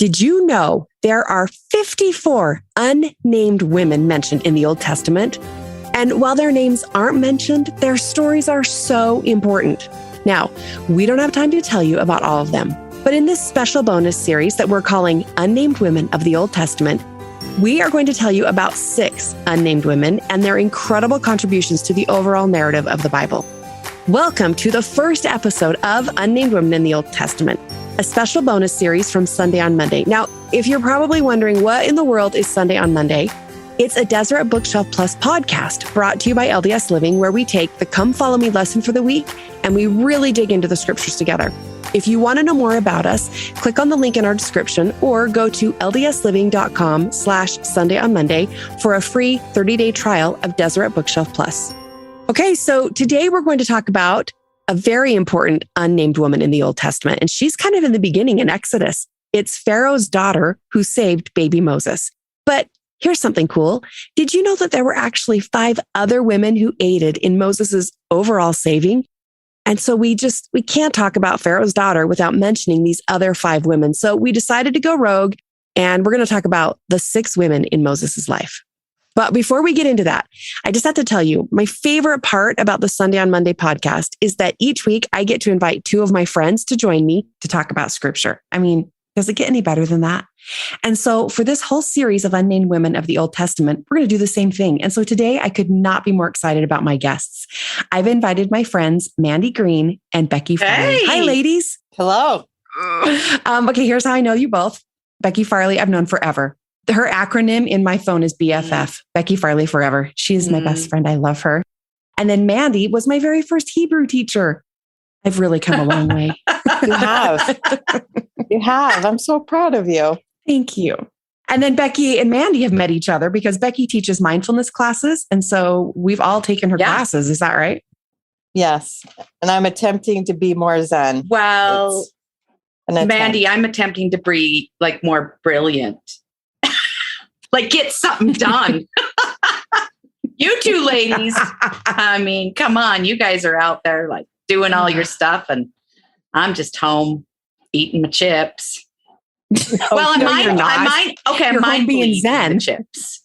Did you know there are 54 unnamed women mentioned in the Old Testament? And while their names aren't mentioned, their stories are so important. Now, we don't have time to tell you about all of them, but in this special bonus series that we're calling Unnamed Women of the Old Testament, we are going to tell you about 6 unnamed women and their incredible contributions to the overall narrative of the Bible. Welcome to the first episode of Unnamed Women in the Old Testament, a special bonus series from Sunday on Monday. Now, if you're probably wondering what in the world is Sunday on Monday, it's a Deseret Bookshelf Plus podcast brought to you by LDS Living, where we take the Come Follow Me lesson for the week and we really dig into the scriptures together. If you want to know more about us, click on the link in our description or go to ldsliving.com/Sunday on Monday for a free 30-day trial of Deseret Bookshelf Plus. Okay, so today we're going to talk about a very important unnamed woman in the Old Testament, and she's kind of in the beginning in Exodus. It's Pharaoh's daughter who saved baby Moses. But here's something cool. Did you know that there were actually 5 other women who aided in Moses's overall saving? And so we can't talk about Pharaoh's daughter without mentioning these other 5 women. So we decided to go rogue, and we're going to talk about the 6 women in Moses's life. But before we get into that, I just have to tell you, my favorite part about the Sunday on Monday podcast is that each week I get to invite 2 of my friends to join me to talk about scripture. I mean, does it get any better than that? And so for this whole series of unnamed women of the Old Testament, we're going to do the same thing. And so today I could not be more excited about my guests. I've invited my friends, Mandy Green and Becky Farley. Hey. Hi, ladies. Hello. Okay, here's how I know you both. Becky Farley, I've known forever. Her acronym in my phone is BFF, Becky Farley Forever. She's my best friend. I love her. And then Mandy was my very first Hebrew teacher. I've really come a long way. You have. You have. I'm so proud of you. Thank you. And then Becky and Mandy have met each other because Becky teaches mindfulness classes. And so we've all taken her classes. Is that right? Yes. And I'm attempting to be more Zen. Well, Mandy, I'm attempting to be like more brilliant. Like get something done. You 2 ladies. I mean, come on. You guys are out there like doing all your stuff. And I'm just home eating my chips. Well, I might being Zen. The chips.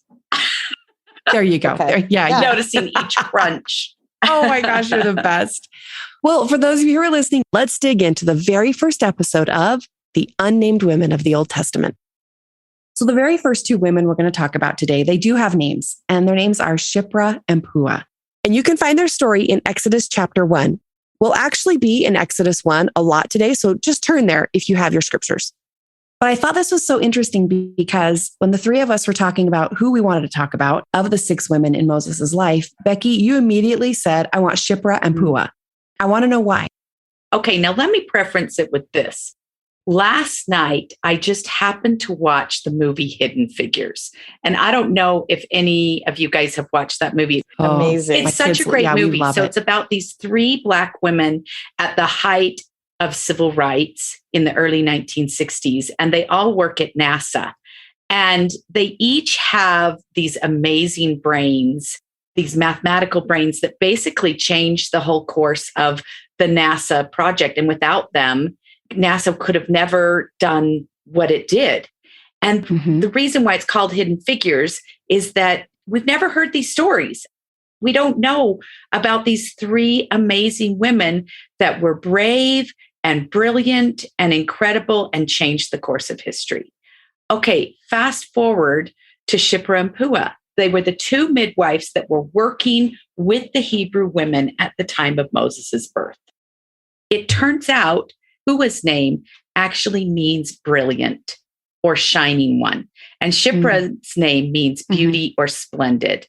There you go. Okay. Yeah. Noticing each crunch. Oh my gosh, you're the best. Well, for those of you who are listening, let's dig into the very first episode of the Unnamed Women of the Old Testament. So the very first 2 women we're going to talk about today, they do have names, and their names are Shiphrah and Puah. And you can find their story in Exodus chapter 1. We'll actually be in Exodus 1 a lot today, so just turn there if you have your scriptures. But I thought this was so interesting because when the 3 of us were talking about who we wanted to talk about of the 6 women in Moses's life, Becky, you immediately said, I want Shiphrah and Puah. I want to know why. Okay, now let me preference it with this. Last night, I just happened to watch the movie Hidden Figures. And I don't know if any of you guys have watched that movie. Amazing. It's such a great movie. So it's about these 3 Black women at the height of civil rights in the early 1960s. And they all work at NASA. And they each have these amazing brains, these mathematical brains that basically changed the whole course of the NASA project. And without them, NASA could have never done what it did. And the reason why it's called Hidden Figures is that we've never heard these stories. We don't know about these 3 amazing women that were brave and brilliant and incredible and changed the course of history. Okay, fast forward to Shiphrah and Puah. They were the 2 midwives that were working with the Hebrew women at the time of Moses's birth. It turns out Puah's name actually means brilliant or shining one. And Shiphrah's name means beauty or splendid.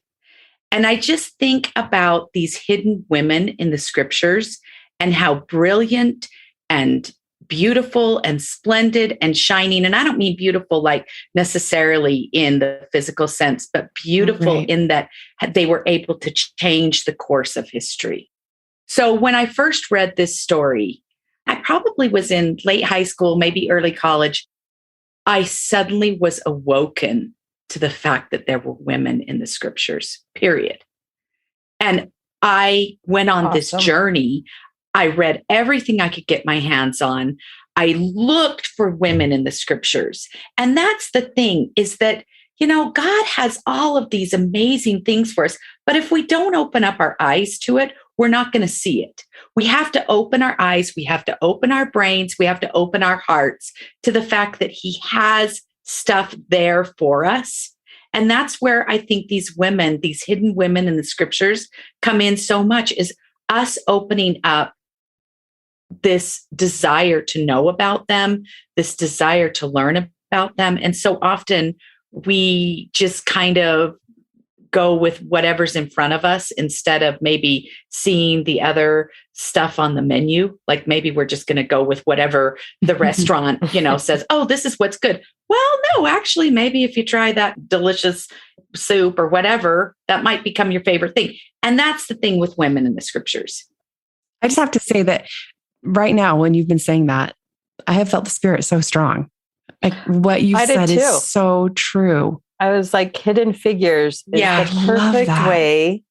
And I just think about these hidden women in the scriptures and how brilliant and beautiful and splendid and shining. And I don't mean beautiful like necessarily in the physical sense, but beautiful in that they were able to change the course of history. So when I first read this story, I probably was in late high school, maybe early college. I suddenly was awoken to the fact that there were women in the scriptures, period. And I went on this journey. I read everything I could get my hands on. I looked for women in the scriptures. And that's the thing, is that, God has all of these amazing things for us. But if we don't open up our eyes to it, we're not going to see it. We have to open our eyes. We have to open our brains. We have to open our hearts to the fact that he has stuff there for us. And that's where I think these women, these hidden women in the scriptures come in so much, is us opening up this desire to know about them, this desire to learn about them. And so often we just kind of go with whatever's in front of us instead of maybe seeing the other stuff on the menu. Like maybe we're just going to go with whatever the restaurant, says, oh, this is what's good. Well, no, actually, maybe if you try that delicious soup or whatever, that might become your favorite thing. And that's the thing with women in the scriptures. I just have to say that right now, when you've been saying that, I have felt the Spirit so strong. Like what you said is so true. I was like, Hidden Figures is the perfect way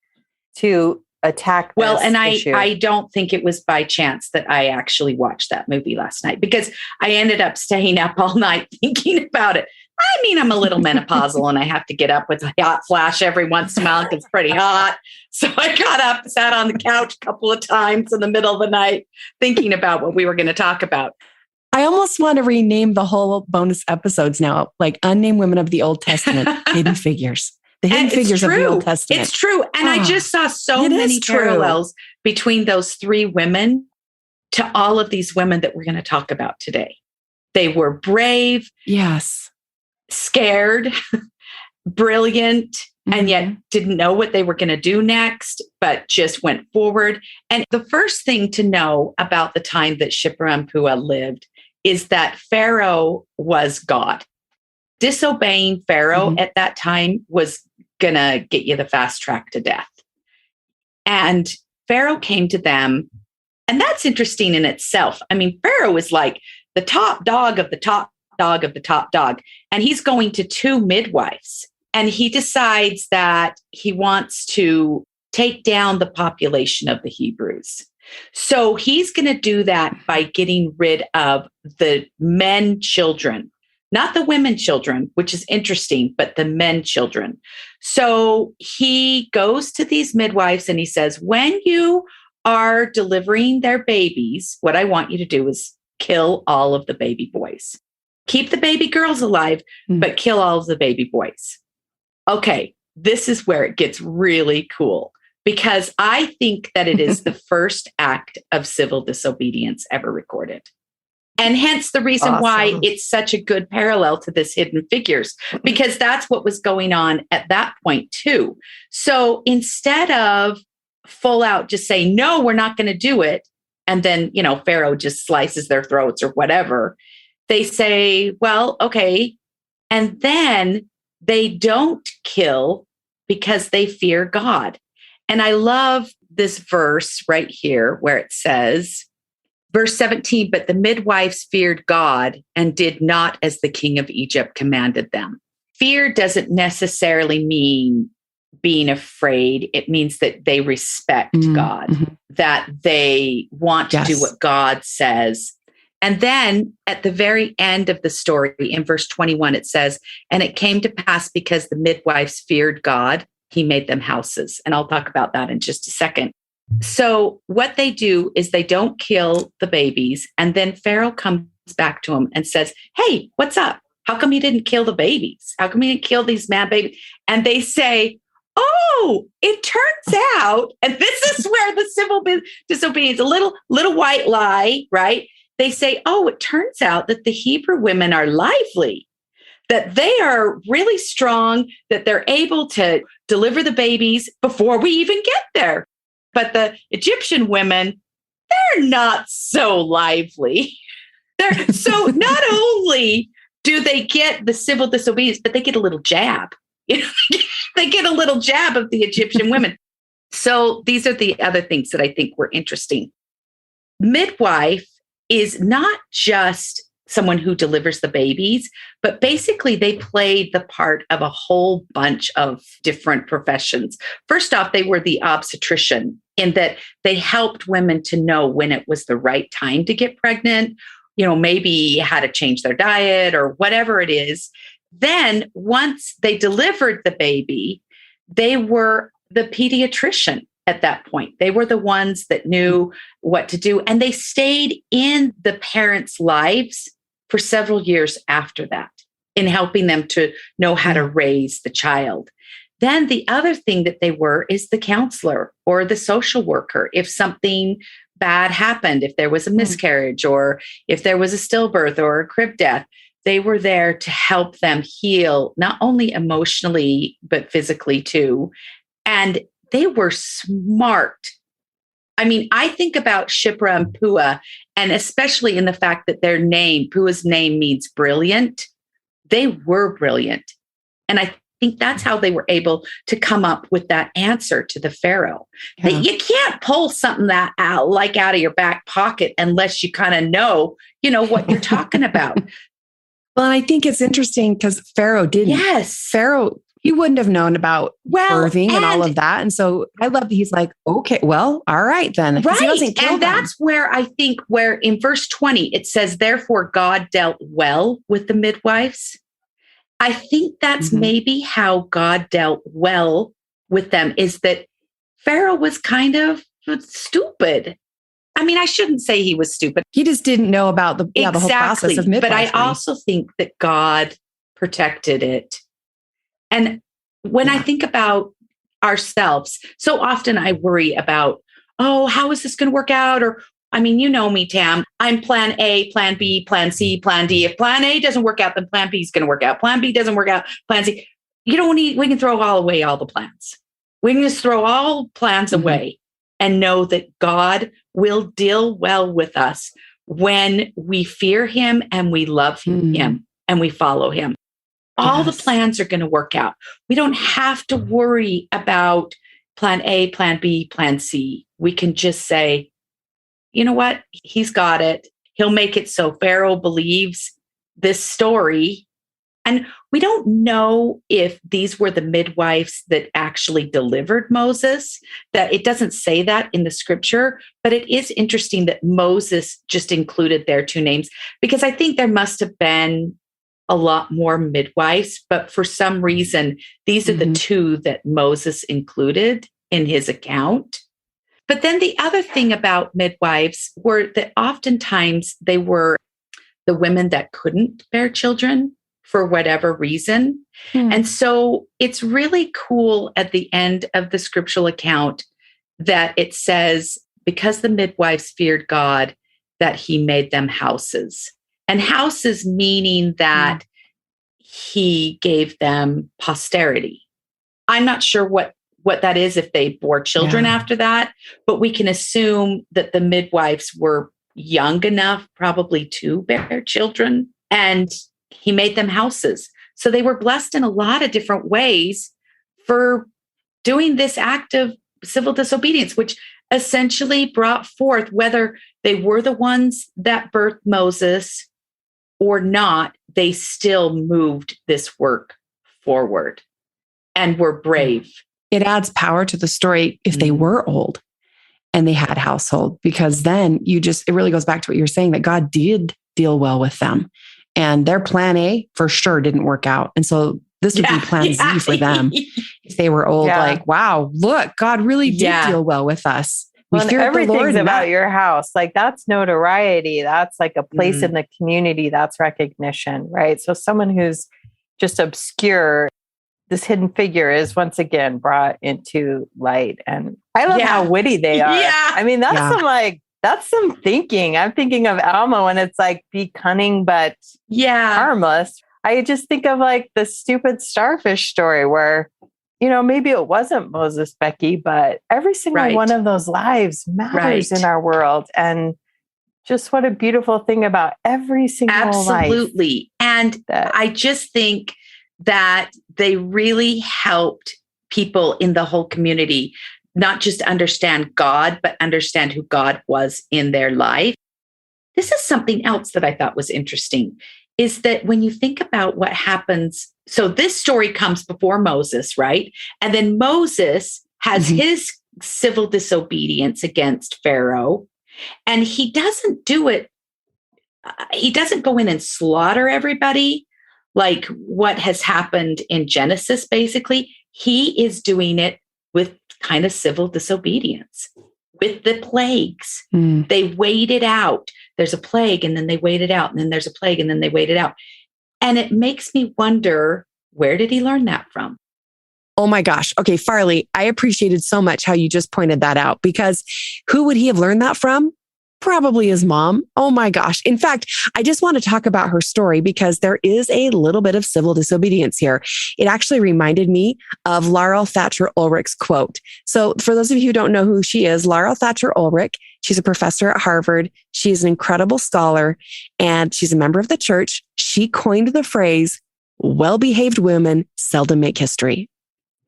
to attack this issue. I don't think it was by chance that I actually watched that movie last night, because I ended up staying up all night thinking about it. I mean, I'm a little menopausal and I have to get up with a hot flash every once in a while because it's pretty hot. So I got up, sat on the couch a couple of times in the middle of the night thinking about what we were going to talk about. I almost want to rename the whole bonus episodes now, like Unnamed Women of the Old Testament, Hidden Figures. The Hidden Figures of the Old Testament. It's true. And I just saw so many parallels between those three women to all of these women that we're going to talk about today. They were brave. Yes. Scared, brilliant, and yet didn't know what they were going to do next, but just went forward. And the first thing to know about the time that Shiphrah and Puah lived is that Pharaoh was God. Disobeying Pharaoh at that time was going to get you the fast track to death. And Pharaoh came to them, and that's interesting in itself. I mean, Pharaoh is like the top dog of the top dog of the top dog. And he's going to two midwives. And he decides that he wants to take down the population of the Hebrews. So he's going to do that by getting rid of the men children, not the women children, which is interesting, but the men children. So he goes to these midwives and he says, when you are delivering their babies, what I want you to do is kill all of the baby boys. Keep the baby girls alive, but kill all of the baby boys. Okay, this is where it gets really cool, because I think that it is the first act of civil disobedience ever recorded. And hence the reason why it's such a good parallel to this Hidden Figures, because that's what was going on at that point too. So instead of full out just saying, no, we're not going to do it, and then, Pharaoh just slices their throats or whatever, they say, well, okay. And then they don't kill because they fear God. And I love this verse right here where it says, verse 17, but the midwives feared God and did not as the king of Egypt commanded them. Fear doesn't necessarily mean being afraid. It means that they respect God, that they want to do what God says. And then at the very end of the story, in verse 21, it says, and it came to pass because the midwives feared God, he made them houses. And I'll talk about that in just a second. So what they do is they don't kill the babies. And then Pharaoh comes back to them and says, hey, what's up? How come you didn't kill the babies? How come you didn't kill these man babies? And they say, oh, it turns out, and this is where the civil disobedience, a little white lie, right? They say, oh, it turns out that the Hebrew women are lively, that they are really strong, that they're able to deliver the babies before we even get there. But the Egyptian women, they're not so lively. So not only do they get the civil disobedience, but they get a little jab. They get a little jab of the Egyptian women. So these are the other things that I think were interesting. Midwife is not just someone who delivers the babies, but basically they played the part of a whole bunch of different professions. First off, they were the obstetrician, in that they helped women to know when it was the right time to get pregnant. maybe had to change their diet or whatever it is. Then once they delivered the baby, they were the pediatrician at that point. They were the ones that knew what to do. And they stayed in the parents' lives for several years after that in helping them to know how to raise the child. Then the other thing that they were is the counselor or the social worker. If something bad happened, if there was a miscarriage or if there was a stillbirth or a crib death, they were there to help them heal, not only emotionally, but physically too. And they were smart. I mean, I think about Shiphrah and Puah, and especially in the fact that Puah's name means brilliant. They were brilliant. And I think that's how they were able to come up with that answer to the Pharaoh. Yeah. You can't pull something out of your back pocket unless you kind of know what you're talking about. Well, and I think it's interesting because Pharaoh didn't. Yes. Pharaoh, he wouldn't have known about birthing and all of that. And so I love that he's like, okay, well, all right then. Right. He doesn't kill them. That's where I think where in verse 20, it says, therefore God dealt well with the midwives. I think that's maybe how God dealt well with them, is that Pharaoh was kind of stupid. I mean, I shouldn't say he was stupid. He just didn't know about the whole process of midwifery. But I also think that God protected it. And when I think about ourselves, so often I worry about, how is this going to work out? Or, I mean, you know me, Tam, I'm plan A, plan B, plan C, plan D. If plan A doesn't work out, then plan B is going to work out. Plan B doesn't work out, plan C. We can throw all the plans. We can just throw all plans away and know that God will deal well with us when we fear him and we love him and we follow him. All the plans are going to work out. We don't have to worry about plan A, plan B, plan C. We can just say, you know what? He's got it. He'll make it so Pharaoh believes this story. And we don't know if these were the midwives that actually delivered Moses, that it doesn't say that in the scripture, but it is interesting that Moses just included their two names, because I think there must have been a lot more midwives, but for some reason, these are the two that Moses included in his account. But then the other thing about midwives were that oftentimes they were the women that couldn't bear children for whatever reason. And so it's really cool at the end of the scriptural account that it says, because the midwives feared God, that he made them houses. And houses meaning that he gave them posterity. I'm not sure what that is, if they bore children after that, but we can assume that the midwives were young enough probably to bear children, and he made them houses. So they were blessed in a lot of different ways for doing this act of civil disobedience, which essentially brought forth, whether they were the ones that birthed Moses or not, they still moved this work forward and were brave. It adds power to the story if they were old and they had household, because then it really goes back to what you're saying, that God did deal well with them. And their plan A for sure didn't work out. And so this would be plan Z for them. If they were old, like, wow, look, God really did deal well with us. Well, and everything's about your house. Like, that's notoriety. That's like a place in the community. That's recognition, right? So someone who's just obscure, this hidden figure is once again brought into light. And I love how witty they are. Yeah. I mean, that's some thinking. I'm thinking of Alma when it's like, be cunning, but harmless. I just think of like the stupid starfish story where, maybe it wasn't Moses, Becky, but every single one of those lives matters in our world. And just what a beautiful thing about every single life. Absolutely. And I just think that they really helped people in the whole community not just understand God, but understand who God was in their life. This is something else that I thought was interesting, is that when you think about what happens, so this story comes before Moses, right? And then Moses has his civil disobedience against Pharaoh, and he doesn't do it he doesn't go in and slaughter everybody like what has happened in Genesis, basically. He is doing it with kind of civil disobedience, with the plagues. They wait it out. There's a plague, and then they wait it out, and then there's a plague, and then they wait it out. And it makes me wonder, where did he learn that from? Oh my gosh. Okay, Farley, I appreciated so much how you just pointed that out, because who would he have learned that from? Probably his mom. Oh my gosh. In fact, I just want to talk about her story because there is a little bit of civil disobedience here. It actually reminded me of Laurel Thatcher Ulrich's quote. So for those of you who don't know who she is, Laurel Thatcher Ulrich, she's a professor at Harvard. She's an incredible scholar, and she's a member of the church. She coined the phrase, well-behaved women seldom make history.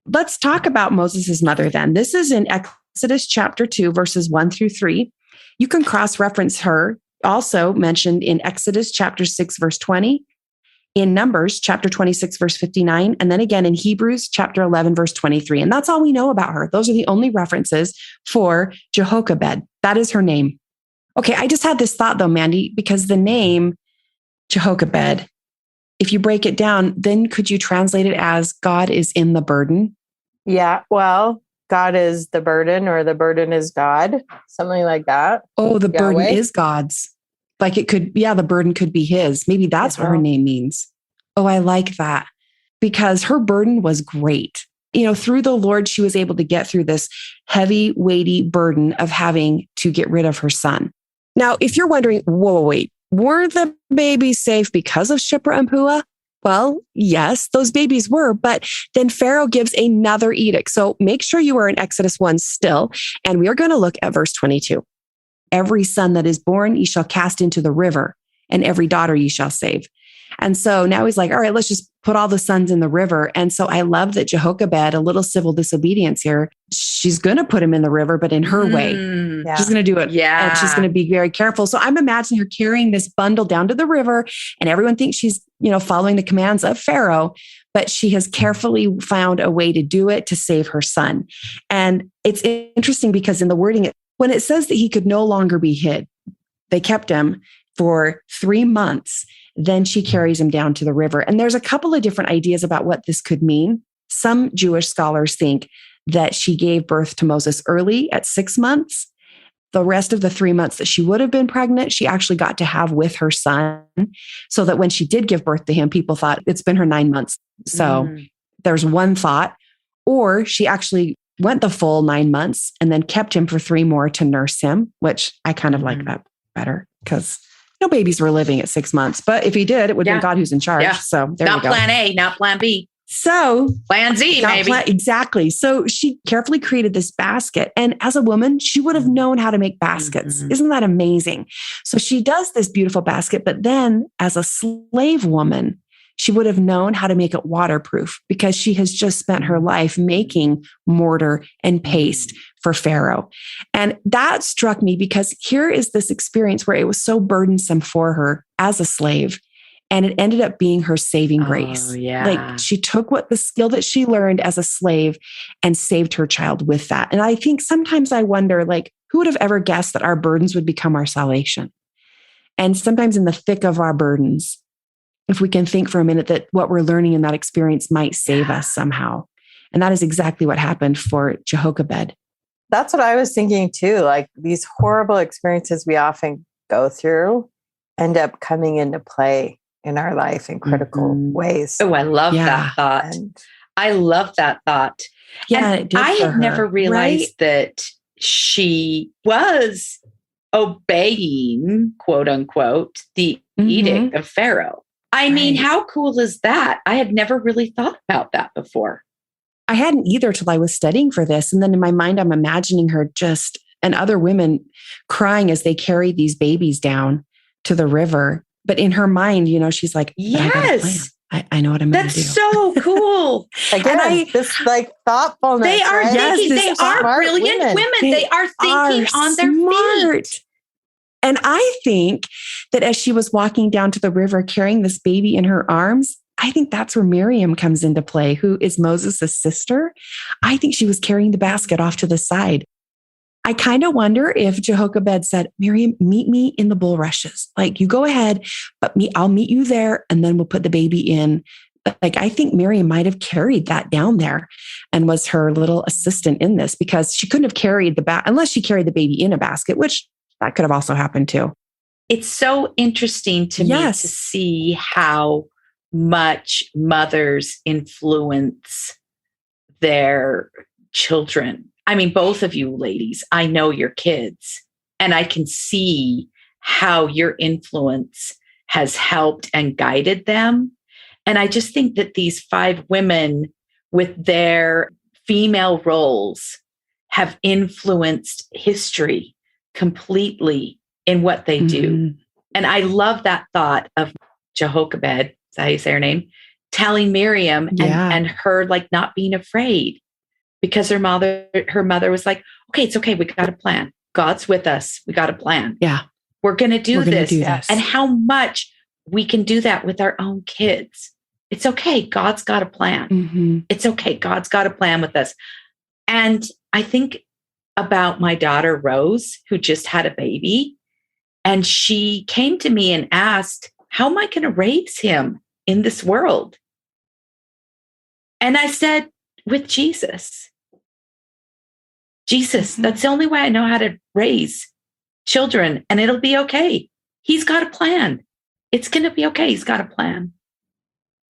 Let's talk about Moses' mother then. This is in Exodus chapter 2, verses 1 through 3. You can cross-reference her, also mentioned in Exodus chapter 6, verse 20, in Numbers chapter 26, verse 59, and then again in Hebrews chapter 11, verse 23. And that's all we know about her. Those are the only references for Jehoshaphat. That is her name. Okay, I just had this thought though, Mandy, because the name Jehoshaphat, if you break it down, then could you translate it as God is in the burden? Yeah, well, God is the burden, or the burden is God, something like that. Oh, the burden is God's. Like it could, the burden could be his. Maybe that's what her name means. Oh, I like that, because her burden was great. Through the Lord, she was able to get through this heavy, weighty burden of having to get rid of her son. Now, if you're wondering, wait, were the babies safe because of Shiphrah and Puah? Well, yes, those babies were, but then Pharaoh gives another edict. So make sure you are in Exodus 1 still, and we are going to look at verse 22. Every son that is born, ye shall cast into the river, and every daughter ye shall save. And so now he's like, all right, let's just put all the sons in the river. And so I love that Jehoshaphat, a little civil disobedience here, she's going to put him in the river, but in her way. Yeah. She's going to do it. Yeah. And she's going to be very careful. So I'm imagining her carrying this bundle down to the river, and everyone thinks she's, following the commands of Pharaoh, but she has carefully found a way to do it to save her son. And it's interesting because in the wording, when it says that he could no longer be hid, they kept him for 3 months. Then she carries him down to the river. And there's a couple of different ideas about what this could mean. Some Jewish scholars think that she gave birth to Moses early at 6 months. The rest of the 3 months that she would have been pregnant, she actually got to have with her son, so that when she did give birth to him, people thought it's been her 9 months. So there's one thought. Or she actually went the full 9 months and then kept him for 3 more to nurse him, which I kind of like that better, because no babies were living at 6 months. But if he did, it would have been God who's in charge. Yeah. So there you go. Not plan A, not plan B. So plan Z, maybe. Exactly. So she carefully created this basket. And as a woman, she would have known how to make baskets. Isn't that amazing? So she does this beautiful basket. But then as a slave woman, she would have known how to make it waterproof, because she has just spent her life making mortar and paste for Pharaoh. And that struck me, because here is this experience where it was so burdensome for her as a slave. And it ended up being her saving grace. Oh, yeah. Like she took the skill that she learned as a slave and saved her child with that. And I think sometimes I wonder, who would have ever guessed that our burdens would become our salvation? And sometimes in the thick of our burdens, if we can think for a minute that what we're learning in that experience might save us somehow. And that is exactly what happened for Jehoshaphat. That's what I was thinking too. Like these horrible experiences we often go through end up coming into play in our life in critical ways. Oh, I love that thought. I love that thought. Yeah, and I had never realized that she was obeying, quote unquote, the edict of Pharaoh. I mean, how cool is that? I had never really thought about that before. I hadn't either till I was studying for this. And then in my mind, I'm imagining her and other women crying as they carry these babies down to the river. But in her mind, she's like, yes, I know what I'm going to do. That's so cool. Again, this thoughtfulness. They are thinking, they are brilliant women. They are thinking on their feet. And I think that as she was walking down to the river carrying this baby in her arms, I think that's where Miriam comes into play, who is Moses' sister. I think she was carrying the basket off to the side. I kind of wonder if Jehoshaphat said, Miriam, meet me in the bulrushes. Like, you go ahead, but I'll meet you there, and then we'll put the baby in. Like, I think Miriam might have carried that down there and was her little assistant in this, because she couldn't have carried unless she carried the baby in a basket, which that could have also happened too. It's so interesting to me to see how much mothers influence their children. I mean, both of you ladies, I know your kids, and I can see how your influence has helped and guided them. And I just think that these 5 women with their female roles have influenced history completely in what they do. And I love that thought of Jehoshaphat, is that how you say her name? Telling Miriam and her like not being afraid, because her mother was like, okay, it's okay. We got a plan. God's with us. We got a plan. Yeah. We're going to do this. And how much we can do that with our own kids. It's okay. God's got a plan. It's okay. God's got a plan with us. And I think about my daughter, Rose, who just had a baby. And she came to me and asked, how am I going to raise him in this world? And I said, with Jesus. Jesus, that's the only way I know how to raise children, and it'll be okay. He's got a plan. It's going to be okay. He's got a plan.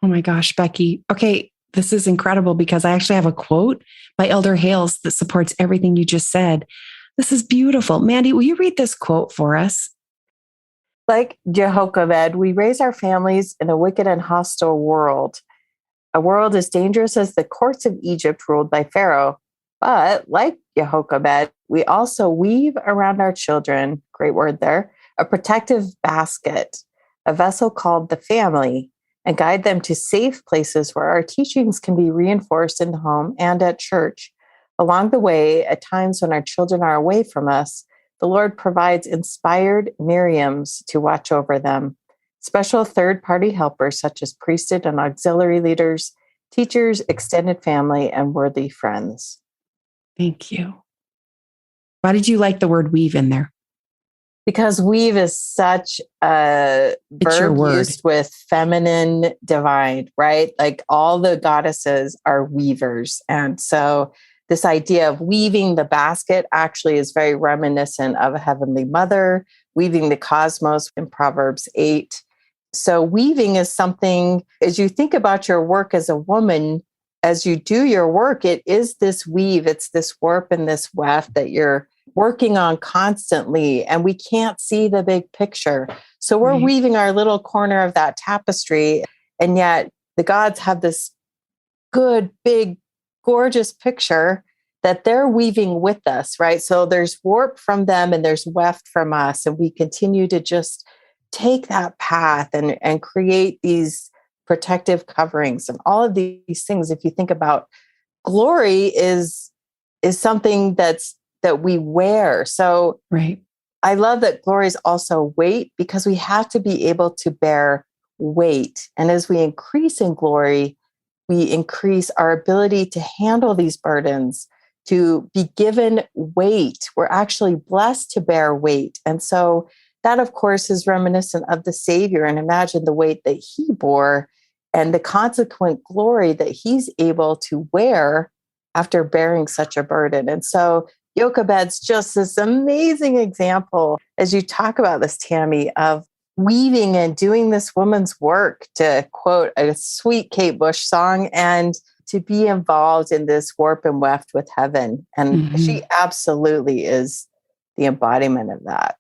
Oh my gosh, Becky. Okay, this is incredible, because I actually have a quote by Elder Hales that supports everything you just said. This is beautiful. Mandy, will you read this quote for us? Like Jehoshaphat, we raise our families in a wicked and hostile world, a world as dangerous as the courts of Egypt ruled by Pharaoh. But like Jehoshaphat, we also weave around our children, great word there, a protective basket, a vessel called the family, and guide them to safe places where our teachings can be reinforced in the home and at church. Along the way, at times when our children are away from us, the Lord provides inspired Miriams to watch over them, special third-party helpers such as priesthood and auxiliary leaders, teachers, extended family, and worthy friends. Thank you. Why did you like the word weave in there? Because weave is such a verb used with feminine divine, right? Like all the goddesses are weavers. And so this idea of weaving the basket actually is very reminiscent of a heavenly mother, weaving the cosmos in Proverbs 8. So weaving is something, as you think about your work as a woman, as you do your work, it is this weave, it's this warp and this weft that you're working on constantly, and we can't see the big picture. So we're weaving our little corner of that tapestry, and yet the gods have this good, big, gorgeous picture that they're weaving with us, right? So there's warp from them and there's weft from us, and we continue to just take that path and create these protective coverings and all of these things. If you think about glory is something that we wear. So I love that glory is also weight, because we have to be able to bear weight. And as we increase in glory, we increase our ability to handle these burdens, to be given weight. We're actually blessed to bear weight. And so that, of course, is reminiscent of the Savior. And imagine the weight that he bore and the consequent glory that he's able to wear after bearing such a burden. And so Jochebed's just this amazing example, as you talk about this, Tammy, of weaving and doing this woman's work, to quote a sweet Kate Bush song, and to be involved in this warp and weft with heaven. And she absolutely is the embodiment of that.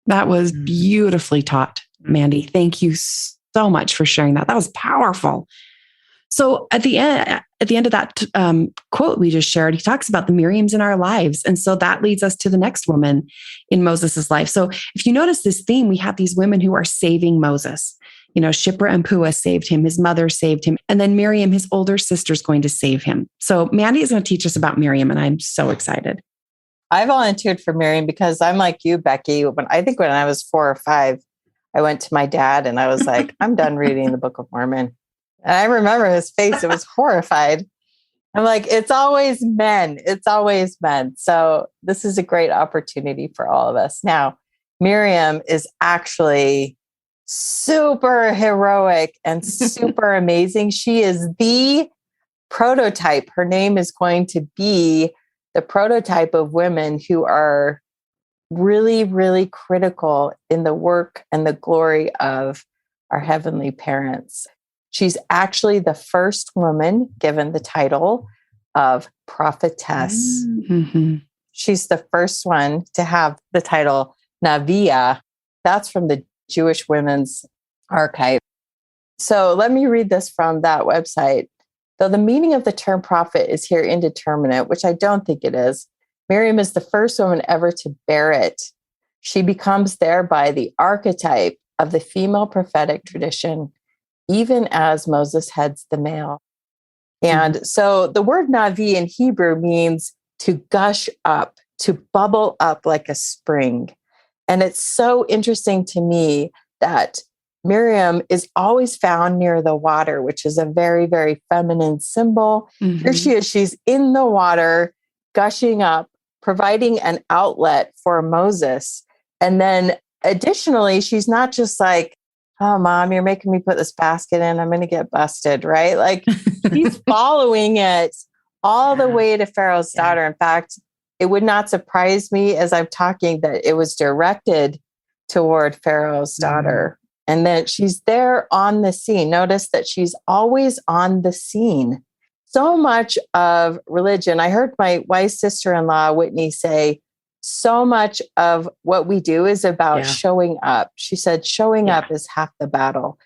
That was beautifully taught, Mandy. Thank you so much for sharing that. That was powerful. So at the end of that quote we just shared, he talks about the Miriams in our lives. And so that leads us to the next woman in Moses' life. So if you notice this theme, we have these women who are saving Moses. You know, Shiphrah and Puah saved him. His mother saved him. And then Miriam, his older sister, is going to save him. So Mandy is going to teach us about Miriam, and I'm so excited. I volunteered for Miriam because I'm like you, Becky. When I was 4 or 5, I went to my dad and I was like, I'm done reading the Book of Mormon. And I remember his face. It was horrified. I'm like, it's always men. It's always men. So this is a great opportunity for all of us. Now, Miriam is actually super heroic and super amazing. She is the prototype. Her name is going to be the prototype of women who are really, really critical in the work and the glory of our heavenly parents. She's actually the first woman given the title of prophetess. Mm-hmm. She's the first one to have the title Naviya. That's from the Jewish Women's Archive. So let me read this from that website. Though the meaning of the term prophet is here indeterminate, which I don't think it is, Miriam is the first woman ever to bear it. She becomes thereby the archetype of the female prophetic tradition, even as Moses heads the male. And so the word Navi in Hebrew means to gush up, to bubble up like a spring. And it's so interesting to me that Miriam is always found near the water, which is a very, very feminine symbol. Here she is, she's in the water, gushing up, providing an outlet for Moses. And then additionally, she's not just like, oh, mom, you're making me put this basket in. I'm going to get busted, right? Like he's following it all the way to Pharaoh's daughter. In fact, it would not surprise me as I'm talking that it was directed toward Pharaoh's daughter. And then she's there on the scene. Notice that she's always on the scene. So much of religion, I heard my wife's sister-in-law, Whitney, say, so much of what we do is about showing up. She said, showing up is half the battle.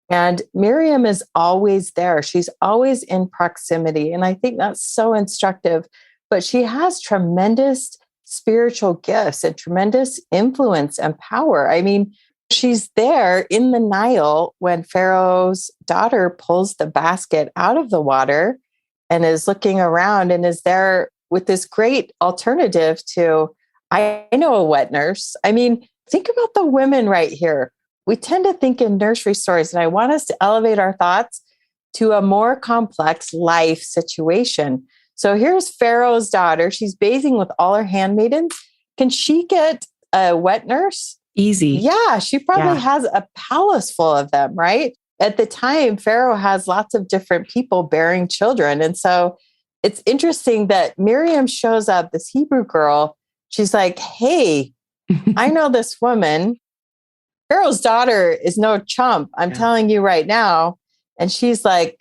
And Miriam is always there. She's always in proximity. And I think that's so instructive. But she has tremendous spiritual gifts and tremendous influence and power. I mean, she's there in the Nile when Pharaoh's daughter pulls the basket out of the water and is looking around and is there with this great alternative to, I know a wet nurse. I mean, think about the women right here. We tend to think in nursery stories, and I want us to elevate our thoughts to a more complex life situation. So here's Pharaoh's daughter. She's bathing with all her handmaidens. Can she get a wet nurse? Easy. Yeah, she probably has a palace full of them, right? At the time, Pharaoh has lots of different people bearing children. And so it's interesting that Miriam shows up, this Hebrew girl. She's like, hey, I know this woman. Pharaoh's daughter is no chump. I'm telling you right now. And she's like,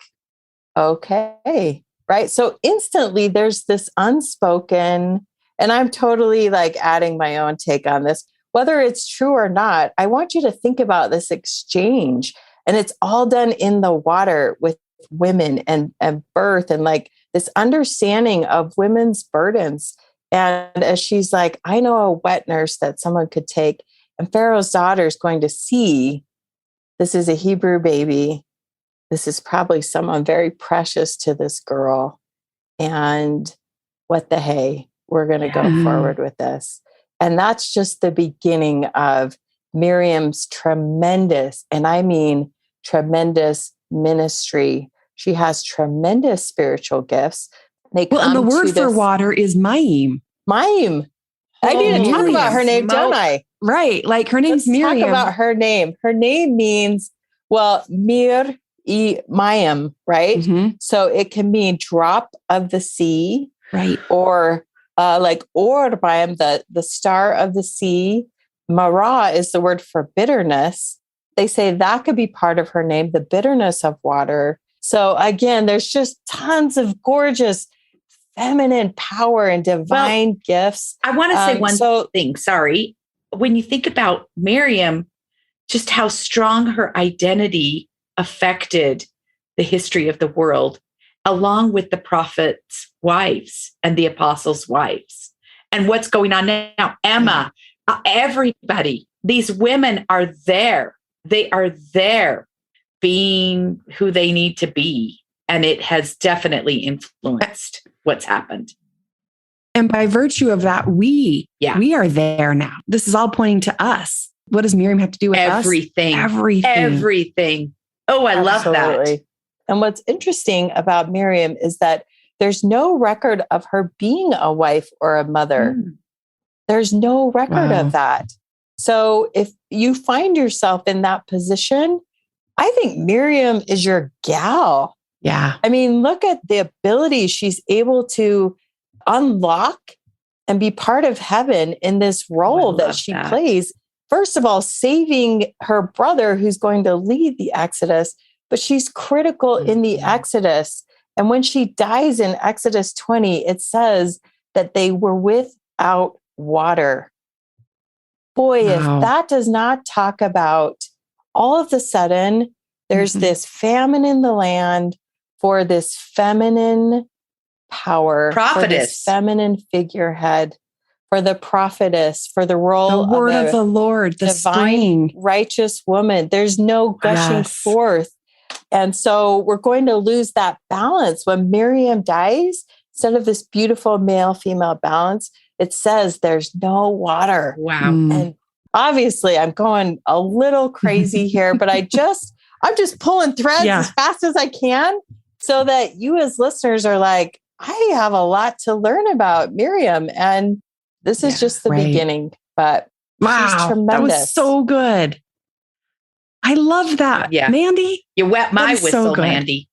okay, right? So instantly there's this unspoken, and I'm totally like adding my own take on this. Whether it's true or not, I want you to think about this exchange. And it's all done in the water with women and birth and like this understanding of women's burdens. And as she's like, I know a wet nurse that someone could take. And Pharaoh's daughter is going to see this is a Hebrew baby. This is probably someone very precious to this girl. And what the hey, we're going to go forward with this. And that's just the beginning of Miriam's tremendous, and I mean tremendous ministry. She has tremendous spiritual gifts. And the word for water is Mayim. Mayim. I need to talk about her name, don't I? Right. Like her name's Miriam. Talk about her name. Her name means, Mir I Mayim, right? So it can mean drop of the sea. Right. Or like Or Mayim, the star of the sea. Mara is the word for bitterness. They say that could be part of her name, the bitterness of water. So again, there's just tons of gorgeous feminine power and divine gifts. I want to say one thing. Sorry. When you think about Miriam, just how strong her identity affected the history of the world, along with the prophets' wives and the apostles' wives. And what's going on now? Emma, everybody, these women are there. They are there being who they need to be. And it has definitely influenced what's happened. And by virtue of that, we are there now. This is all pointing to us. What does Miriam have to do with everything? us? Everything. Oh, I love that. And what's interesting about Miriam is that there's no record of her being a wife or a mother. There's no record of that. So if you find yourself in that position, I think Miriam is your gal. Yeah. I mean, look at the ability she's able to unlock and be part of heaven in this role that she plays. First of all, saving her brother who's going to lead the Exodus, but she's critical in the Exodus. And when she dies in Exodus 20, it says that they were without water. Boy, if that does not talk about all of a sudden, there's this famine in the land for this feminine power, prophetess, for this feminine figurehead, for the prophetess, for the role the word of the Lord, the divine, spring, righteous woman. There's no gushing forth. And so we're going to lose that balance when Miriam dies. Instead of this beautiful male-female balance, it says there's no water. Wow. And obviously I'm going a little crazy here, but I'm just pulling threads as fast as I can so that you as listeners are like, I have a lot to learn about Miriam. And this is just the beginning, but she's tremendous. That was so good. I love that. Yeah. Mandy, you wet my whistle, so Mandy.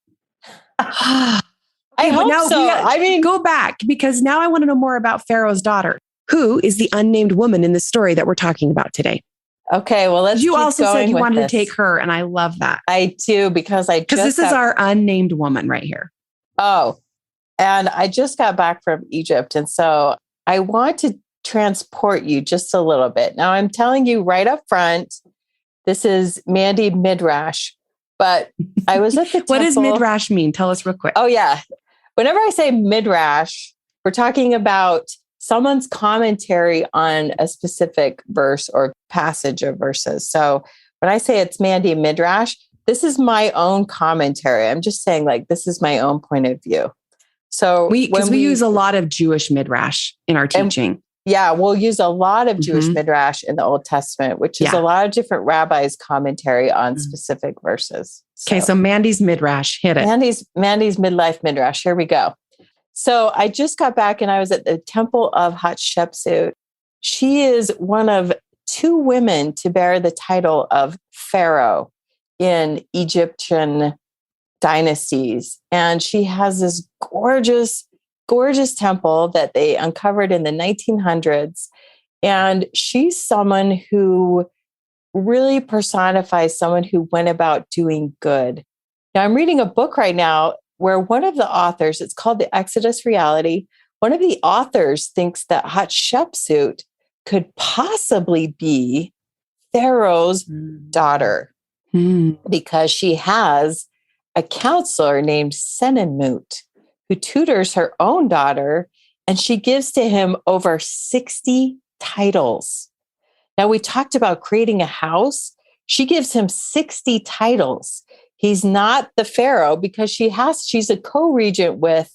I hope so. I mean, go back because now I want to know more about Pharaoh's daughter, who is the unnamed woman in the story that we're talking about today. Okay, well, let's. You also said you wanted to take her, and I love that. I do because this is our unnamed woman right here. Oh, and I just got back from Egypt, and so I want to transport you just a little bit. Now, I'm telling you right up front, this is Mandy Midrash, but I was at the temple. What does Midrash mean? Tell us real quick. Oh, yeah. Whenever I say Midrash, we're talking about someone's commentary on a specific verse or passage of verses. So when I say it's Mandy Midrash, this is my own commentary. I'm just saying like, this is my own point of view. So we use a lot of Jewish Midrash in our teaching. Yeah, we'll use a lot of Jewish Midrash in the Old Testament, which is a lot of different rabbis' commentary on specific verses. Okay, so Mandy's Midrash, hit it. Mandy's midlife Midrash. Here we go. So I just got back and I was at the temple of Hatshepsut. She is one of two women to bear the title of Pharaoh in Egyptian dynasties. And she has this gorgeous temple that they uncovered in the 1900s. And she's someone who really personifies someone who went about doing good. Now, I'm reading a book right now where one of the authors, it's called The Exodus Reality, one of the authors thinks that Hatshepsut could possibly be Pharaoh's daughter because she has a counselor named Senenmut who tutors her own daughter, and she gives to him over 60 titles. Now, we talked about creating a house. She gives him 60 titles. He's not the Pharaoh because she's a co-regent with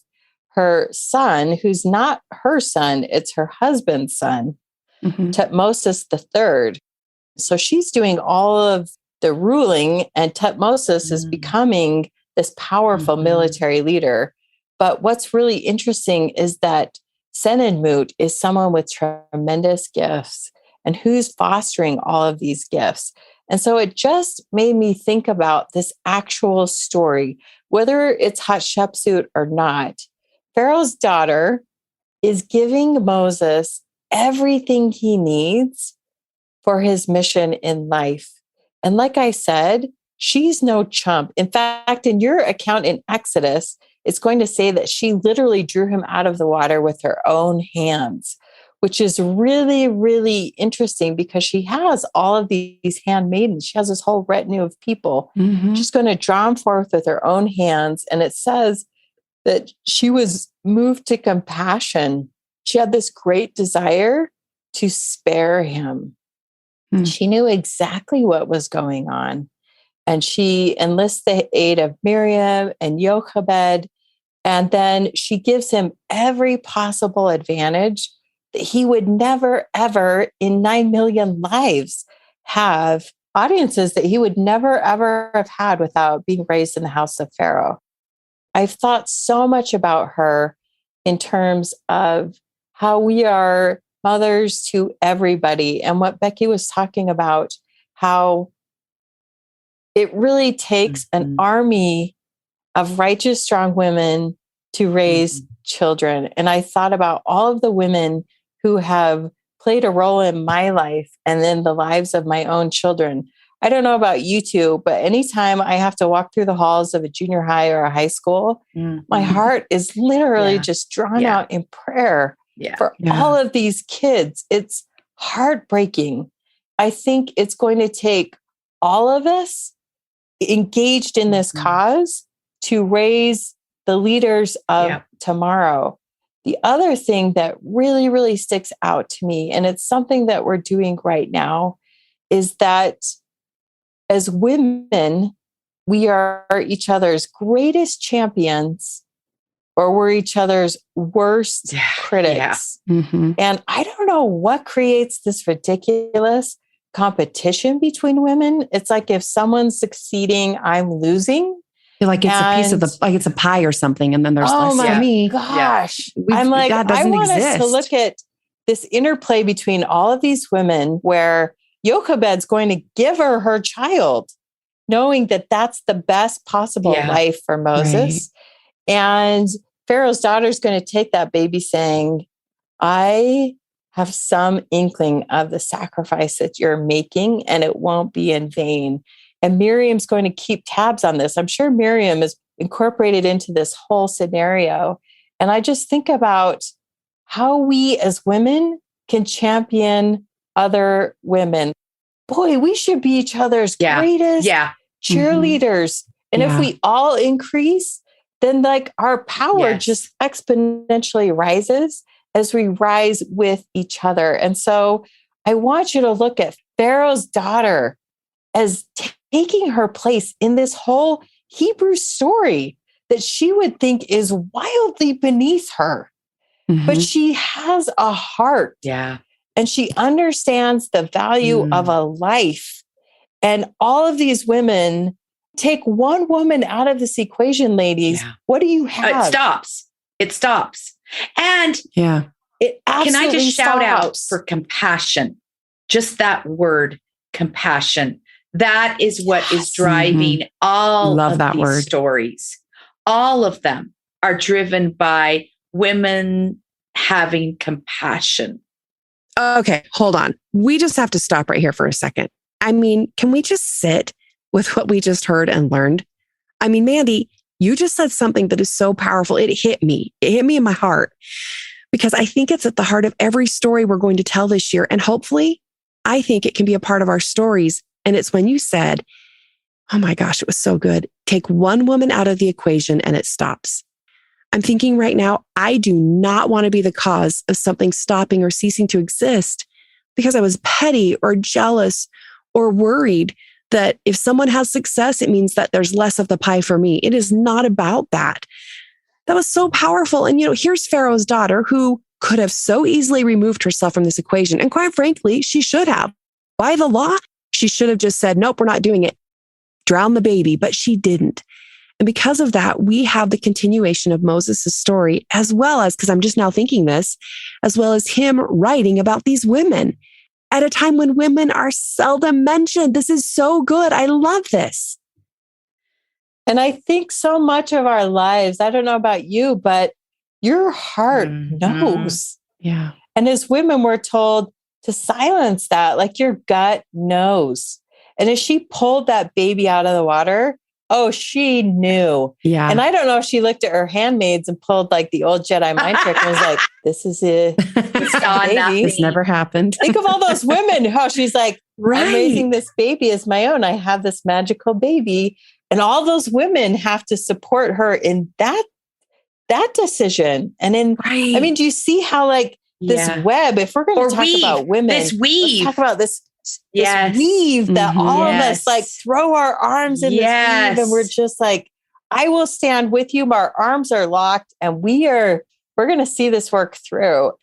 her son, who's not her son, it's her husband's son, Tutmosis III. So she's doing all of the ruling, and Tutmosis is becoming this powerful military leader. But what's really interesting is that Senenmut is someone with tremendous gifts and who's fostering all of these gifts. And so it just made me think about this actual story, whether it's Hatshepsut or not. Pharaoh's daughter is giving Moses everything he needs for his mission in life. And like I said, she's no chump. In fact, in your account in Exodus, it's going to say that she literally drew him out of the water with her own hands, which is really, really interesting because she has all of these handmaidens. She has this whole retinue of people. She's going to draw him forth with her own hands. And it says that she was moved to compassion. She had this great desire to spare him. She knew exactly what was going on. And she enlists the aid of Miriam and Jochebed. And then she gives him every possible advantage that he would never, ever in 9 million lives have audiences that he would never, ever have had without being raised in the house of Pharaoh. I've thought so much about her in terms of how we are mothers to everybody. And what Becky was talking about, how it really takes an army of righteous, strong women to raise children. And I thought about all of the women who have played a role in my life and then the lives of my own children. I don't know about you two, but anytime I have to walk through the halls of a junior high or a high school, my heart is literally just drawn out in prayer for all of these kids. It's heartbreaking. I think it's going to take all of us engaged in this cause to raise the leaders of tomorrow. The other thing that really, really sticks out to me, and it's something that we're doing right now, is that as women, we are each other's greatest champions, or we're each other's worst critics. And I don't know what creates this ridiculous competition between women. It's like if someone's succeeding, I'm losing. Like it's a piece of like it's a pie or something, and then there's less for me. Gosh, I'm like, I want us to look at this interplay between all of these women, where Jochebed's going to give her child, knowing that that's the best possible life for Moses, and Pharaoh's daughter is going to take that baby, saying, "I have some inkling of the sacrifice that you're making, and it won't be in vain." And Miriam's going to keep tabs on this. I'm sure Miriam is incorporated into this whole scenario. And I just think about how we as women can champion other women. Boy, we should be each other's greatest cheerleaders. And if we all increase, then like our power just exponentially rises as we rise with each other. And so I want you to look at Pharaoh's daughter as taking her place in this whole Hebrew story that she would think is wildly beneath her. But she has a heart. And she understands the value of a life. And all of these women, take one woman out of this equation, ladies. What do you have? It stops. And it can I just shout out stops. for compassion? Just that word, compassion. That is what is driving all of these stories. All of them are driven by women having compassion. Okay, hold on. We just have to stop right here for a second. I mean, can we just sit with what we just heard and learned? I mean, Mandy, you just said something that is so powerful. It hit me. It hit me in my heart, because I think it's at the heart of every story we're going to tell this year. And hopefully, I think it can be a part of our stories. And it's when you said, oh my gosh, it was so good. Take one woman out of the equation and it stops. I'm thinking right now, I do not want to be the cause of something stopping or ceasing to exist because I was petty or jealous or worried that if someone has success, it means that there's less of the pie for me. It is not about that. That was so powerful. And, here's Pharaoh's daughter, who could have so easily removed herself from this equation. And quite frankly, she should have. By the law, she should have just said, nope, we're not doing it. Drown the baby, but she didn't. And because of that, we have the continuation of Moses' story, as well as, because I'm just now thinking this, as well as him writing about these women at a time when women are seldom mentioned. This is so good. I love this. And I think so much of our lives, I don't know about you, but your heart knows. Yeah. And as women, we're told to silence that, like your gut knows. And as she pulled that baby out of the water, oh, she knew. Yeah. And I don't know if she looked at her handmaids and pulled like the old Jedi mind trick and was like, this is it. This never happened. Think of all those women, how she's like, I'm raising this baby as my own. I have this magical baby. And all those women have to support her in that decision. And I mean, do you see how like this web, if we're going to talk about women, this weave, let's talk about this weave that all of us like throw our arms in this weave, and we're just like, I will stand with you. Our arms are locked, and we're going to see this work through.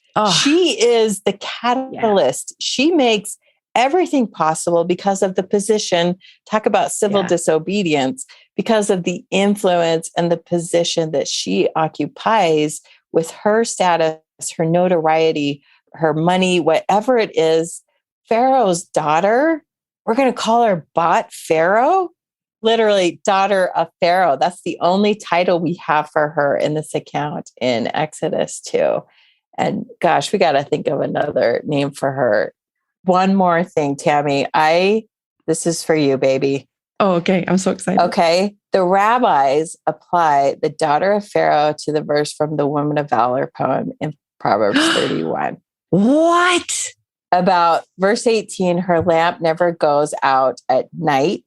She is the catalyst. She makes everything possible because of the position. Talk about civil disobedience. because of the influence and the position that she occupies with her status, her notoriety, her money, whatever it is. Pharaoh's daughter, we're going to call her Bot Pharaoh, literally daughter of Pharaoh. That's the only title we have for her in this account in Exodus 2. And gosh, we got to think of another name for her. One more thing, Tammy. This is for you, baby. Oh, okay. I'm so excited. Okay. The rabbis apply the daughter of Pharaoh to the verse from the Woman of Valor poem in Proverbs 31. What? About verse 18, her lamp never goes out at night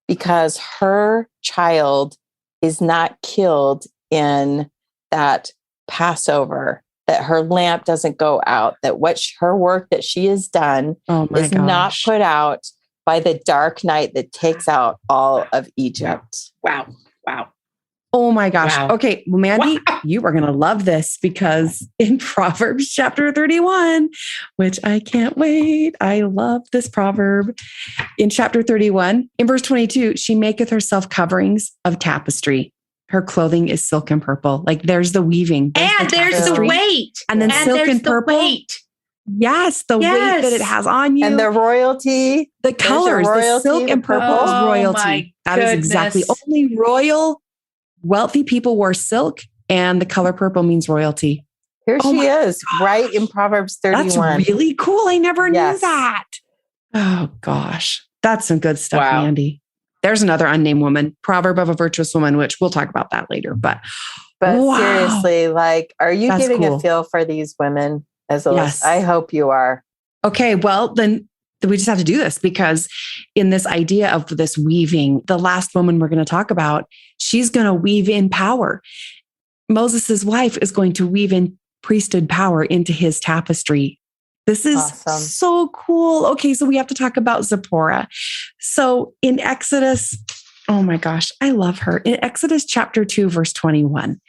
because her child is not killed in that Passover, that her lamp doesn't go out, that her work that she has done is not put out by the dark night that takes out all of Egypt. Wow. Oh my gosh. Wow. Okay. Well, Mandy, you are going to love this because in Proverbs chapter 31, which I can't wait. I love this proverb. In chapter 31, in verse 22, she maketh herself coverings of tapestry. Her clothing is silk and purple. Like there's the weaving. There's the weight. And then silk and purple. Weight. Yes, the weight that it has on you. And the royalty. The colors, the silk and purple is royalty. That is exactly. Only royal, wealthy people wore silk, and the color purple means royalty. Here she is, right in Proverbs 31. That's really cool. I never knew that. Oh, gosh. That's some good stuff, Mandy. There's another unnamed woman, proverb of a virtuous woman, which we'll talk about that later. But seriously, like, are you getting a feel for these women? Yes. I hope you are. Okay, well, then we just have to do this because in this idea of this weaving, the last woman we're going to talk about, she's going to weave in power. Moses' wife is going to weave in priesthood power into his tapestry. This is awesome. So cool. Okay, so we have to talk about Zipporah. So in Exodus, oh my gosh, I love her. In Exodus chapter 2, verse 21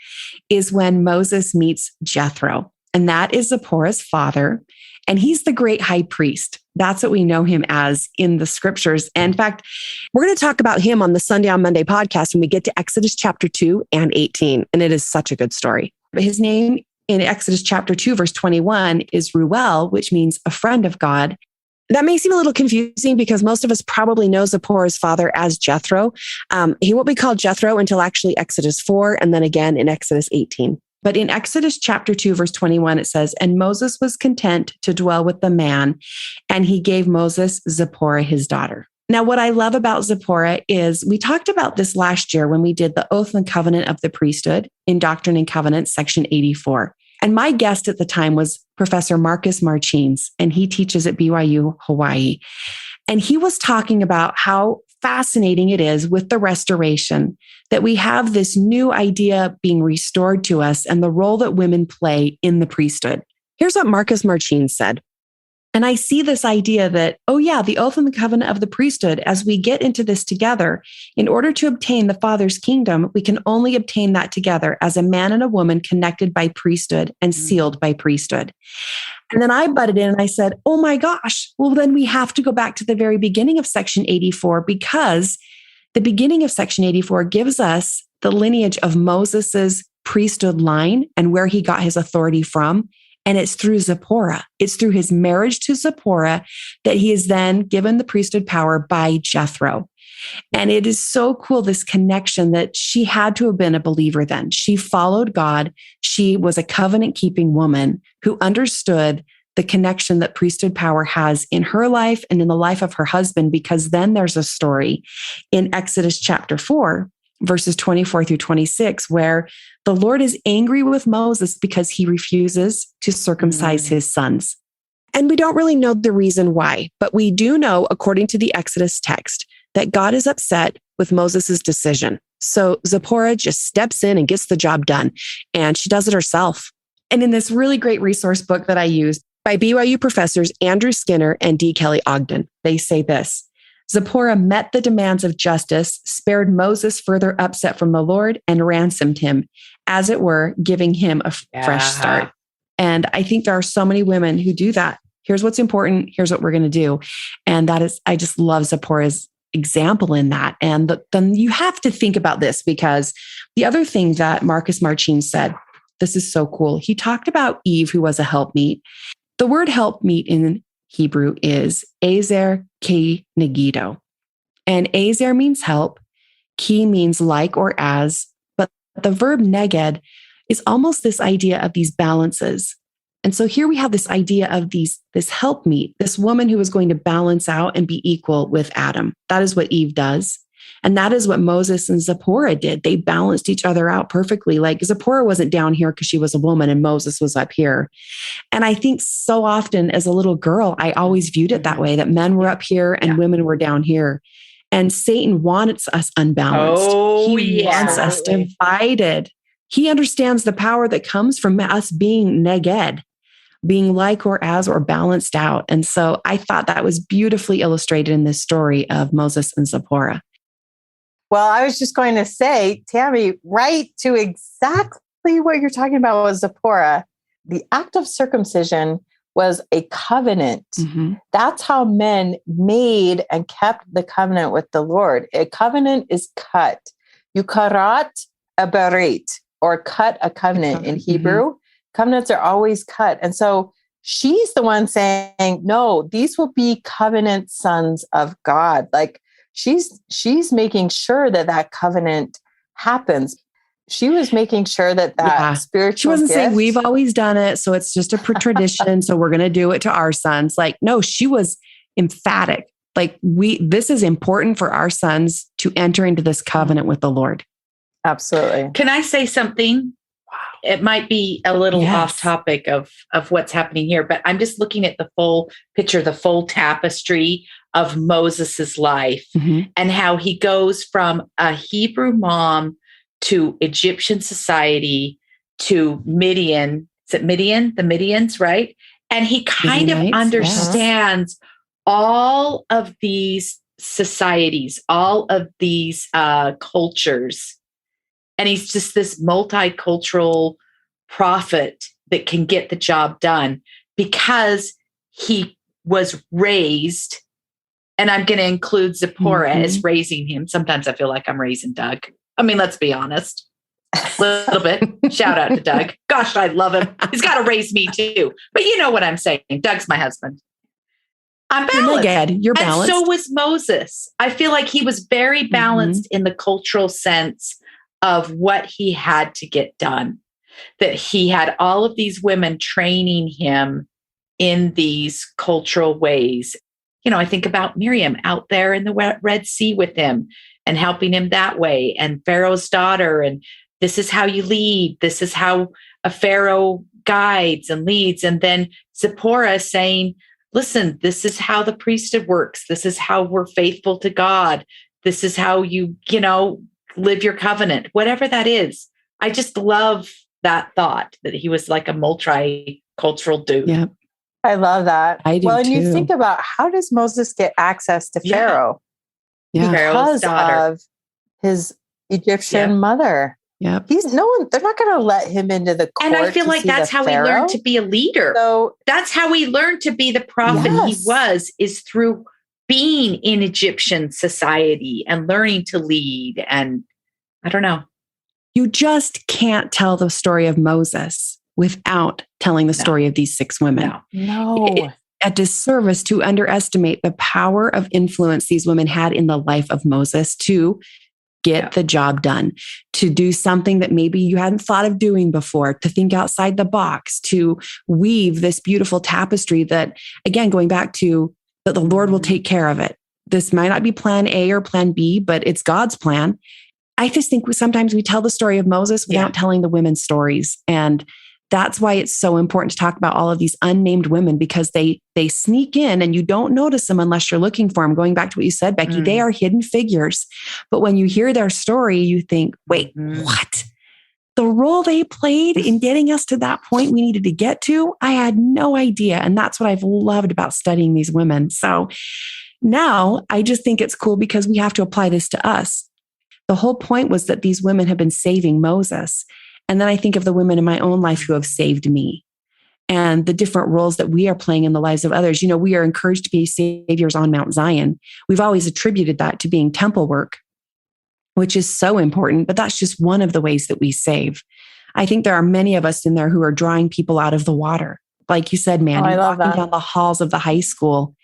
is when Moses meets Jethro. And that is Zipporah's father. And he's the great high priest. That's what we know him as in the scriptures. And in fact, we're going to talk about him on the Sunday on Monday podcast when we get to Exodus chapter 2 and 18. And it is such a good story. But his name in Exodus chapter 2, verse 21 is Ruel, which means a friend of God. That may seem a little confusing because most of us probably know Zipporah's father as Jethro. He won't be called Jethro until actually Exodus 4 and then again in Exodus 18. But in Exodus chapter 2, verse 21, it says, and Moses was content to dwell with the man, and he gave Moses Zipporah, his daughter. Now, what I love about Zipporah is we talked about this last year when we did the Oath and Covenant of the Priesthood in Doctrine and Covenants, section 84. And my guest at the time was Professor Marcus Martins, and he teaches at BYU, Hawaii. And he was talking about how fascinating it is with the restoration that we have this new idea being restored to us and the role that women play in the priesthood. Here's what Marcus Martins said. And I see this idea that, the oath and the covenant of the priesthood, as we get into this together, in order to obtain the Father's kingdom, we can only obtain that together as a man and a woman connected by priesthood and sealed by priesthood. And then I butted in and I said, oh my gosh, well, then we have to go back to the very beginning of section 84 because the beginning of section 84 gives us the lineage of Moses's priesthood line and where he got his authority from. And it's through Zipporah. It's through his marriage to Zipporah that he is then given the priesthood power by Jethro. And it is so cool, this connection that she had to have been a believer then. She followed God. She was a covenant-keeping woman who understood the connection that priesthood power has in her life and in the life of her husband, because then there's a story in Exodus chapter 4, verses 24 through 26, where the Lord is angry with Moses because he refuses to circumcise his sons. And we don't really know the reason why, but we do know, according to the Exodus text, that God is upset with Moses' decision. So Zipporah just steps in and gets the job done, and she does it herself. And in this really great resource book that I used by BYU professors Andrew Skinner and D. Kelly Ogden, they say this: Zipporah met the demands of justice, spared Moses further upset from the Lord, and ransomed him, as it were, giving him a fresh start. And I think there are so many women who do that. Here's what's important. Here's what we're going to do. And that is, I just love Zipporah's example in that. And then you have to think about this, because the other thing that Marcus Marcin said, this is so cool. He talked about Eve, who was a helpmeet. The word helpmeet in Hebrew is ezer ki negido. And ezer means help, ki means like or as, but the verb neged is almost this idea of these balances. And so here we have this idea of this helpmeet, this woman who is going to balance out and be equal with Adam. That is what Eve does. And that is what Moses and Zipporah did. They balanced each other out perfectly. Like Zipporah wasn't down here because she was a woman and Moses was up here. And I think so often as a little girl, I always viewed it that way, that men were up here and women were down here. And Satan wants us unbalanced. He wants us divided. He understands the power that comes from us being neged, being like or as or balanced out. And so I thought that was beautifully illustrated in this story of Moses and Zipporah. Well, I was just going to say, Tammy, right to exactly what you're talking about with Zipporah. The act of circumcision was a covenant. Mm-hmm. That's how men made and kept the covenant with the Lord. A covenant is cut. You karat a berit, or cut a covenant in Hebrew. Mm-hmm. Covenants are always cut. And so she's the one saying, no, these will be covenant sons of God. Like she's making sure that covenant happens. She was making sure that spiritual She wasn't saying we've always done it, so it's just a tradition, so we're going to do it to our sons. Like, no, she was emphatic. Like this is important for our sons to enter into this covenant with the Lord. Absolutely. Can I say something? It might be a little off topic of what's happening here, but I'm just looking at the full picture, the full tapestry of Moses's life, and how he goes from a Hebrew mom to Egyptian society to Midian. Is it Midian? The Midians, right? And he kind of understands all of these societies, all of these cultures. And he's just this multicultural prophet that can get the job done because he was raised, and I'm going to include Zipporah as raising him. Sometimes I feel like I'm raising Doug. I mean, let's be honest. A little bit. Shout out to Doug. Gosh, I love him. He's got to raise me too. But you know what I'm saying. Doug's my husband. I'm balanced. You're balanced. And so was Moses. I feel like he was very balanced in the cultural sense of what he had to get done, that he had all of these women training him in these cultural ways. You know, I think about Miriam out there in the Red Sea with him and helping him that way, and Pharaoh's daughter, and this is how you lead. This is how a Pharaoh guides and leads. And then Zipporah saying, listen, this is how the priesthood works. This is how we're faithful to God. This is how you live your covenant, whatever that is. I just love that thought that he was like a multicultural dude. Yeah. I love that. I do well, and too. You think about, how does Moses get access to Pharaoh? Yeah. Because of his Egyptian mother. Yeah. They're not going to let him into the court. And I feel like that's how he learned to be a leader. So that's how he learned to be the prophet he was, is through being in Egyptian society and learning to lead. And I don't know. You just can't tell the story of Moses without telling the story of these 6 women. No. It's a disservice to underestimate the power of influence these women had in the life of Moses to get the job done, to do something that maybe you hadn't thought of doing before, to think outside the box, to weave this beautiful tapestry that, again, going back to that the Lord will take care of it. This might not be plan A or plan B, but it's God's plan. I just think sometimes we tell the story of Moses without telling the women's stories. And that's why it's so important to talk about all of these unnamed women, because they sneak in and you don't notice them unless you're looking for them. Going back to what you said, Becky, they are hidden figures. But when you hear their story, you think, wait, what? The role they played in getting us to that point we needed to get to, I had no idea. And that's what I've loved about studying these women. So now I just think it's cool because we have to apply this to us. The whole point was that these women have been saving Moses. And then I think of the women in my own life who have saved me. and the different roles that we are playing in the lives of others. You know, we are encouraged to be saviors on Mount Zion. We've always attributed that to being temple work, which is so important, but that's just one of the ways that we save. I think there are many of us in there who are drawing people out of the water. Like you said, Mandy, walking down the halls of the high school.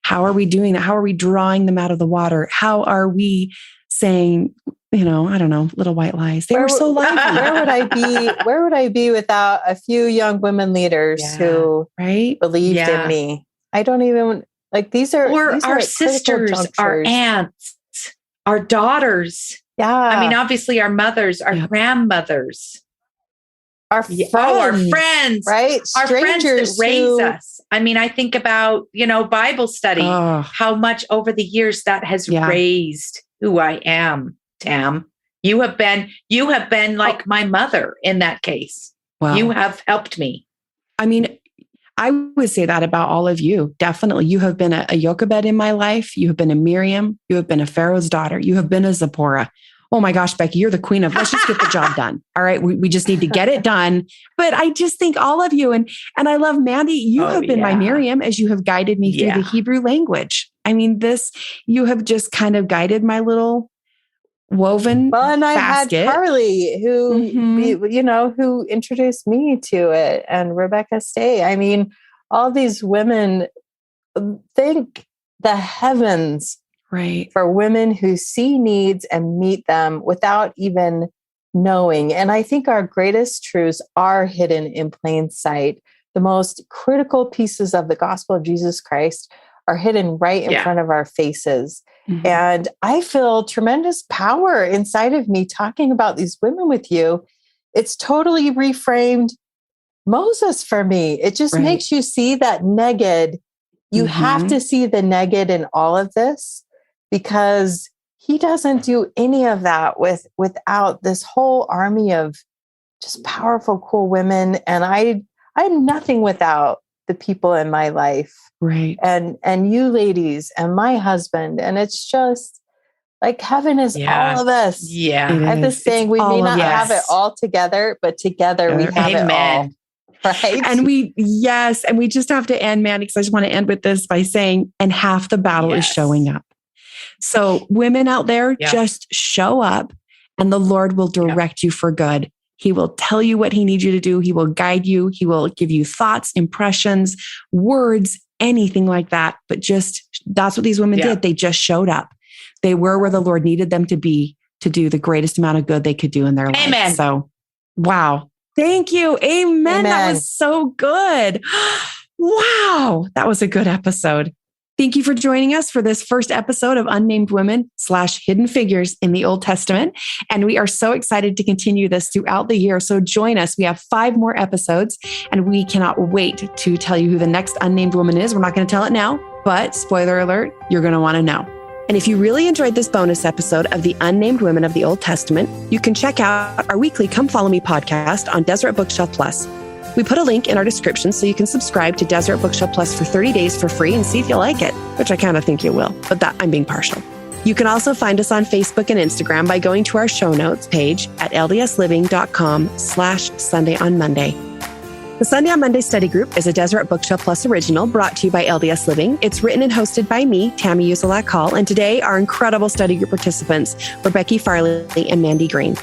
How are we doing that? How are we drawing them out of the water? How are we saying, you know, I don't know, little white lies? They were so lively. Where would I be without a few young women leaders who believed in me? I don't even these are our sisters, our aunts, our daughters. Yeah. I mean, obviously our mothers, our grandmothers. Our friends, right? Our friends that raise us. I mean, I think about, Bible study, how much over the years that has raised who I am, Tam. You have been like my mother in that case. Wow. You have helped me. I mean, I would say that about all of you. Definitely. You have been a Jochebed in my life. You have been a Miriam. You have been a Pharaoh's daughter. You have been a Zipporah. Oh my gosh, Becky, you're the queen of, let's just get the job done. All right. We just need to get it done. But I just think all of you, and I love Mandy, you have been my Miriam as you have guided me through the Hebrew language. I mean, you have just kind of guided my little woven and basket. I had Carly who introduced me to it, and Rebecca Stay. I mean, all these women, thank the heavens for women who see needs and meet them without even knowing. And I think our greatest truths are hidden in plain sight. The most critical pieces of the gospel of Jesus Christ are hidden right in front of our faces. Mm-hmm. And I feel tremendous power inside of me talking about these women with you. It's totally reframed Moses for me. It just makes you see that neged. You have to see the neged in all of this, because he doesn't do any of that without this whole army of just powerful, cool women. And I'm nothing without the people in my life. Right. And you ladies and my husband. And it's just like heaven is all of us. Yeah. I have this saying, we may not have it all together, but together we have it all. Right. And we just have to end, Mandy, because I just want to end with this by saying, and half the battle is showing up. So women out there, just show up and the Lord will direct you for good. He will tell you what he needs you to do. He will guide you. He will give you thoughts, impressions, words, anything like that. But that's what these women did. They just showed up. They were where the Lord needed them to be to do the greatest amount of good they could do in their life. Amen. So, wow. Thank you. Amen. That was so good. Wow. That was a good episode. Thank you for joining us for this first episode of Unnamed Women / Hidden Figures in the Old Testament. And we are so excited to continue this throughout the year. So join us. We have 5 more episodes and we cannot wait to tell you who the next unnamed woman is. We're not going to tell it now, but spoiler alert, you're going to want to know. And if you really enjoyed this bonus episode of the Unnamed Women of the Old Testament, you can check out our weekly Come Follow Me podcast on Deseret Bookshelf Plus. We put a link in our description so you can subscribe to Deseret Bookshelf Plus for 30 days for free and see if you like it, which I kind of think you will, but that I'm being partial. You can also find us on Facebook and Instagram by going to our show notes page at ldsliving.com/Sunday on Monday. The Sunday on Monday study group is a Deseret Bookshelf Plus original brought to you by LDS Living. It's written and hosted by me, Tammy Uzelak Hall, and today our incredible study group participants were Becky Farley and Mandy Green.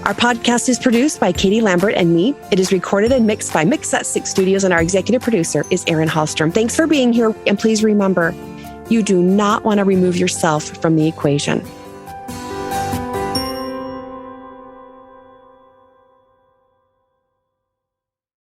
Our podcast is produced by Katie Lambert and me. It is recorded and mixed by Mix Set 6 Studios, and our executive producer is Aaron Hallstrom. Thanks for being here, and please remember, you do not want to remove yourself from the equation.